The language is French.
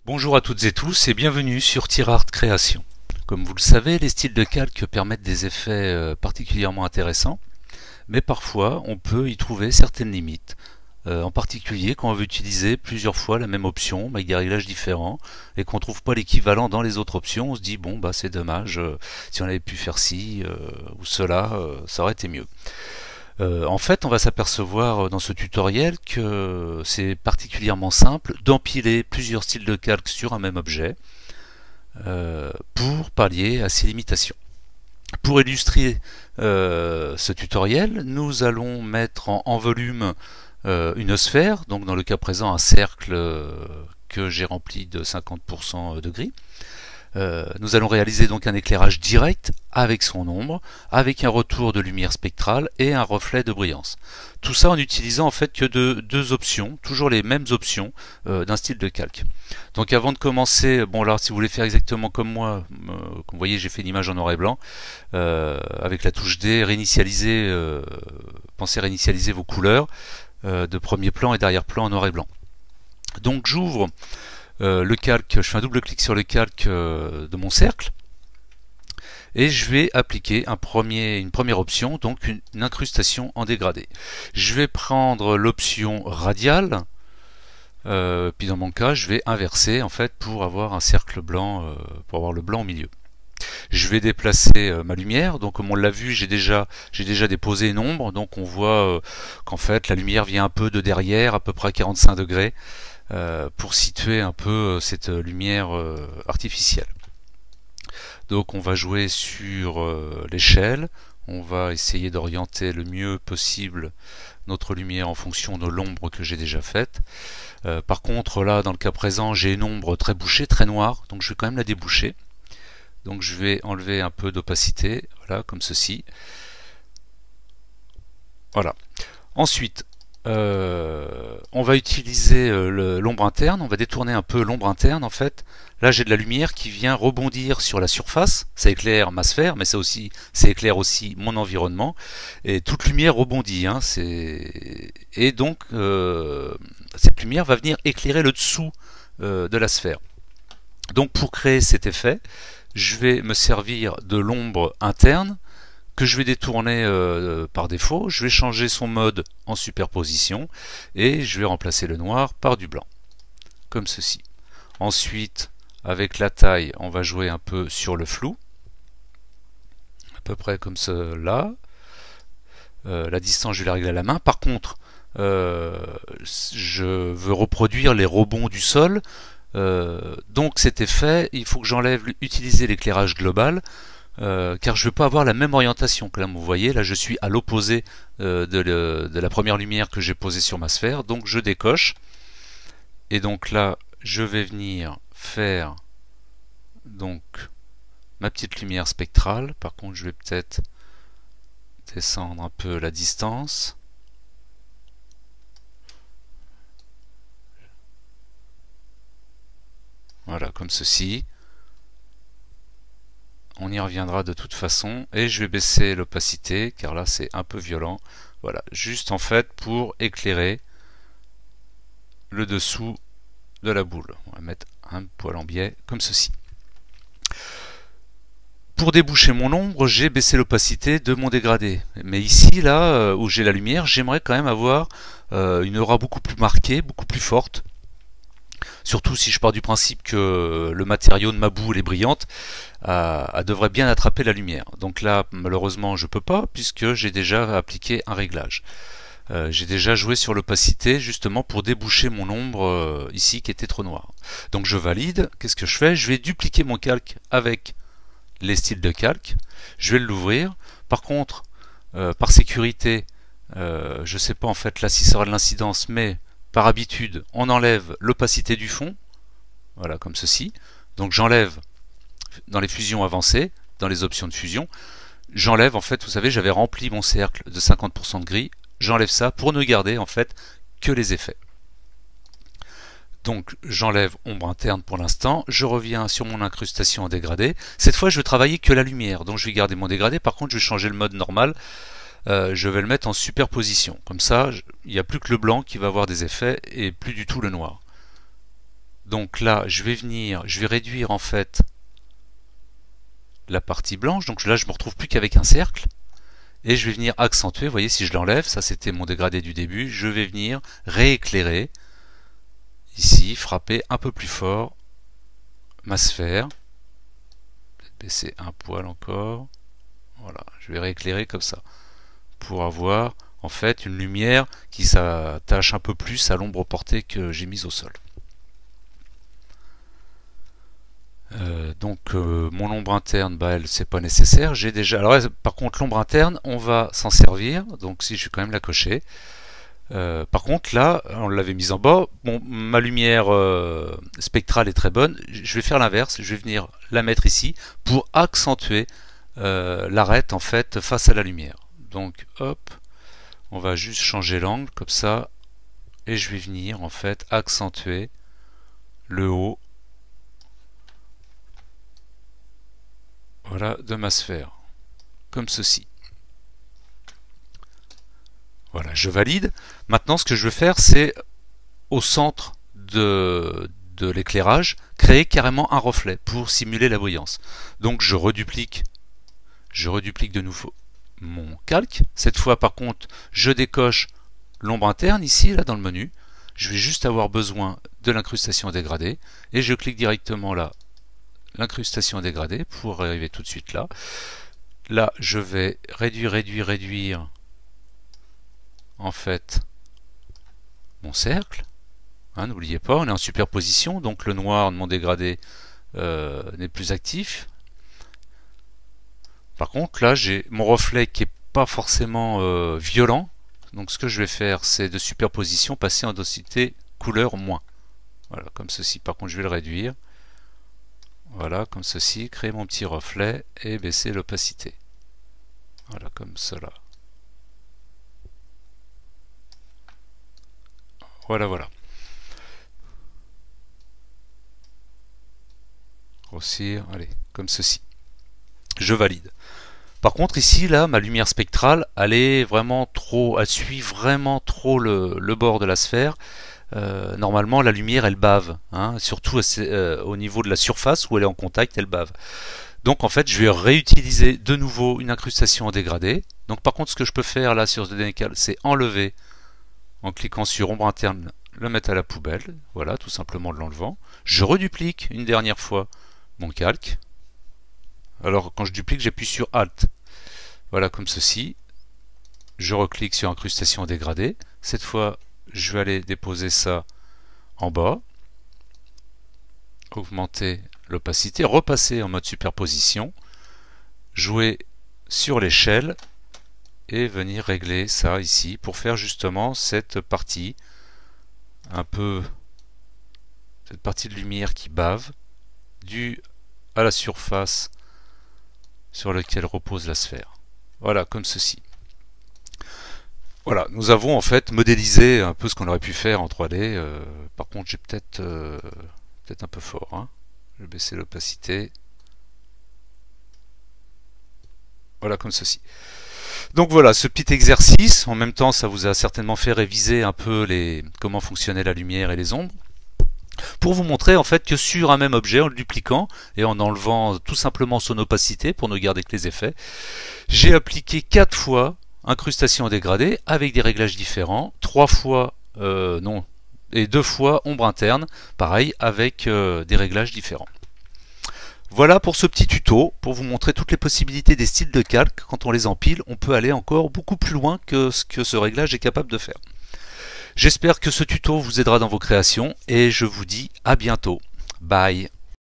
Bonjour à toutes et tous et bienvenue sur TierArt Création. Comme vous le savez, les styles de calque permettent des effets particulièrement intéressants, mais parfois on peut y trouver certaines limites. En particulier quand on veut utiliser plusieurs fois la même option avec des réglages différents et qu'on ne trouve pas l'équivalent dans les autres options, on se dit bon bah c'est dommage, si on avait pu faire ci ou cela, ça aurait été mieux. En fait, on va s'apercevoir dans ce tutoriel que c'est particulièrement simple d'empiler plusieurs styles de calque sur un même objet pour pallier à ces limitations. Pour illustrer ce tutoriel, nous allons mettre en volume une sphère, donc dans le cas présent un cercle que j'ai rempli de 50% de gris. Nous allons réaliser donc un éclairage direct avec son ombre, avec un retour de lumière spectrale et un reflet de brillance. Tout ça en utilisant en fait que deux options, toujours les mêmes options d'un style de calque. Donc avant de commencer, bon là si vous voulez faire exactement comme moi, comme vous voyez j'ai fait une image en noir et blanc, avec la touche D, réinitialiser, pensez réinitialiser vos couleurs de premier plan et d'arrière-plan en noir et blanc. Donc j'ouvre le calque, je fais un double clic sur le calque de mon cercle et je vais appliquer une première option, donc une incrustation en dégradé. Je vais prendre l'option radiale, puis dans mon cas je vais inverser en fait pour avoir un cercle blanc, pour avoir le blanc au milieu. Je vais déplacer ma lumière, donc comme on l'a vu j'ai déjà déposé une ombre, donc on voit qu'en fait la lumière vient un peu de derrière, à peu près à 45 degrés. Pour situer un peu cette lumière artificielle. Donc on va jouer sur l'échelle, on va essayer d'orienter le mieux possible notre lumière en fonction de l'ombre que j'ai déjà faite. Par contre là dans le cas présent j'ai une ombre très bouchée, très noire, donc je vais quand même la déboucher. Donc je vais enlever un peu d'opacité, voilà, comme ceci. Voilà. Ensuite, on va utiliser l'ombre interne, on va détourner un peu l'ombre interne en fait. Là j'ai de la lumière qui vient rebondir sur la surface, ça éclaire ma sphère, mais ça éclaire aussi mon environnement, et toute lumière rebondit, hein, et donc cette lumière va venir éclairer le dessous de la sphère. Donc pour créer cet effet, je vais me servir de l'ombre interne, que je vais détourner par défaut. Je vais changer son mode en superposition et je vais remplacer le noir par du blanc, comme ceci. Ensuite, avec la taille, on va jouer un peu sur le flou, à peu près comme cela. La distance, je vais la régler à la main. Par contre, je veux reproduire les rebonds du sol. Donc cet effet, il faut que j'enlève utiliser l'éclairage global, car je ne veux pas avoir la même orientation que là. Vous voyez, là je suis à l'opposé de la première lumière que j'ai posée sur ma sphère, donc je décoche. Et donc là, je vais venir faire donc ma petite lumière spectrale. Par contre, je vais peut-être descendre un peu la distance. Voilà, comme ceci. On y reviendra de toute façon, et je vais baisser l'opacité car là c'est un peu violent. Voilà, juste en fait pour éclairer le dessous de la boule. On va mettre un poil en biais comme ceci. Pour déboucher mon ombre, j'ai baissé l'opacité de mon dégradé. Mais ici, là où j'ai la lumière, j'aimerais quand même avoir une aura beaucoup plus marquée, beaucoup plus forte. Surtout si je pars du principe que le matériau de ma boule est brillante, elle devrait bien attraper la lumière. Donc là, malheureusement, je peux pas puisque j'ai déjà appliqué un réglage. J'ai déjà joué sur l'opacité justement pour déboucher mon ombre ici qui était trop noire. Donc je valide. Qu'est-ce que je fais? Je vais dupliquer mon calque avec les styles de calque. Je vais l'ouvrir. Par contre, par sécurité, je sais pas en fait là si ça aura de l'incidence, mais par habitude, on enlève l'opacité du fond, voilà comme ceci. Donc j'enlève dans les fusions avancées, dans les options de fusion, j'enlève en fait, vous savez, j'avais rempli mon cercle de 50% de gris, j'enlève ça pour ne garder en fait que les effets. Donc j'enlève ombre interne pour l'instant, je reviens sur mon incrustation en dégradé. Cette fois je vais travailler que la lumière, donc je vais garder mon dégradé, par contre je vais changer le mode normal. Je vais le mettre en superposition. Comme ça, il n'y a plus que le blanc qui va avoir des effets et plus du tout le noir. Donc là, je vais réduire en fait la partie blanche. Donc là, je me retrouve plus qu'avec un cercle. Et je vais venir accentuer. Vous voyez, si je l'enlève, ça c'était mon dégradé du début. Je vais venir rééclairer. Ici, frapper un peu plus fort ma sphère. Peut-être baisser un poil encore. Voilà, je vais rééclairer comme ça. Pour avoir en fait une lumière qui s'attache un peu plus à l'ombre portée que j'ai mise au sol. Donc mon ombre interne, bah, elle c'est pas nécessaire. J'ai déjà. Alors par contre l'ombre interne, on va s'en servir. Donc si je vais quand même la cocher. Par contre là, on l'avait mise en bas. Bon, ma lumière spectrale est très bonne. Je vais faire l'inverse. Je vais venir la mettre ici pour accentuer l'arête en fait face à la lumière. Donc hop, on va juste changer l'angle comme ça, et je vais venir en fait accentuer le haut. Voilà, de ma sphère, comme ceci. Voilà, je valide. Maintenant, ce que je veux faire, c'est au centre de l'éclairage, créer carrément un reflet pour simuler la brillance. Donc, je reduplique de nouveau mon calque. Cette fois, par contre, je décoche l'ombre interne ici, là, dans le menu. Je vais juste avoir besoin de l'incrustation dégradée et je clique directement là. L'incrustation dégradée pour arriver tout de suite là. Là, je vais réduire en fait mon cercle. Hein, n'oubliez pas, on est en superposition, donc le noir de mon dégradé n'est plus actif. Par contre, là, j'ai mon reflet qui n'est pas forcément violent. Donc ce que je vais faire, c'est de superposition passer en densité couleur moins. Voilà, comme ceci. Par contre, je vais le réduire. Voilà, comme ceci, créer mon petit reflet et baisser l'opacité. Voilà, comme cela. Voilà, voilà. Grossir, allez, comme ceci. Je valide. Par contre, ici, là, ma lumière spectrale, elle est vraiment trop, elle suit vraiment trop le bord de la sphère. Normalement, la lumière, elle bave, hein, surtout au niveau de la surface où elle est en contact, elle bave. Donc, en fait, je vais réutiliser de nouveau une incrustation en dégradé. Donc, par contre, ce que je peux faire là sur ce décal, c'est enlever en cliquant sur ombre interne, le mettre à la poubelle. Voilà, tout simplement l'enlevant. Je reduplique une dernière fois mon calque. Alors, quand je duplique, j'appuie sur Alt. Voilà, comme ceci. Je reclique sur incrustation dégradée. Cette fois, je vais aller déposer ça en bas, augmenter l'opacité, repasser en mode superposition, jouer sur l'échelle et venir régler ça ici pour faire justement cette partie un peu, cette partie de lumière qui bave due à la surface sur laquelle repose la sphère. Voilà, comme ceci. Voilà, nous avons en fait modélisé un peu ce qu'on aurait pu faire en 3D. Par contre, j'ai peut-être un peu fort. Hein. Je vais baisser l'opacité. Voilà, comme ceci. Donc voilà, ce petit exercice. En même temps, ça vous a certainement fait réviser un peu comment fonctionnait la lumière et les ombres. Pour vous montrer en fait que sur un même objet, en le dupliquant et en enlevant tout simplement son opacité pour ne garder que les effets, j'ai appliqué 4 fois incrustation dégradée avec des réglages différents, 3 fois non, et 2 fois ombre interne, pareil avec des réglages différents. Voilà pour ce petit tuto, pour vous montrer toutes les possibilités des styles de calque. Quand on les empile, on peut aller encore beaucoup plus loin que ce que ce réglage est capable de faire. J'espère que ce tuto vous aidera dans vos créations et je vous dis à bientôt. Bye.